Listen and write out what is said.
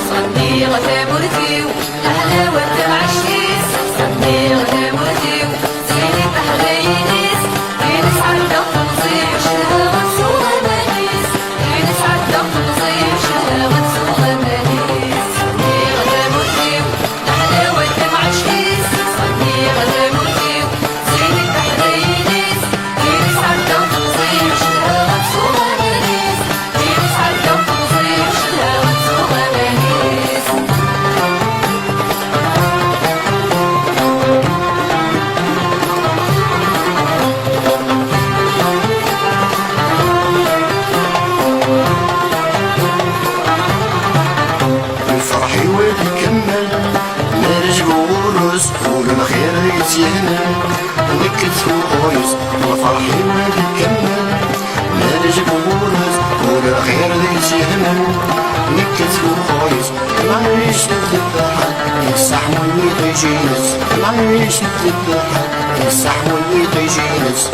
صندي غدا مرتيو الحلاوة تبع الشيس صندي غدا مرتيو زيني تحلينيس ينس عدى وتنظيم شهوة سوى مانيس ينس عدى وتنظيم شهوة سوى مانيس صندي غدا مرتيو الحلاوة تبع الشيس صندي غدا مرتيو زيني تحلينيس ينس عدى وتنظيم شهوة سوى مانيس ينس عدى وتنظيم شهوة سوى مانيس الفرح والكمل نرجع ورس والخير يتيهنا نكت وقويس الفرح والكمل نرجع ورس والخير يتيهنا نكت وقويس نعيش الذبحة يستحمل ويطيجينس نعيش الذبحة يستحمل ويطيجينس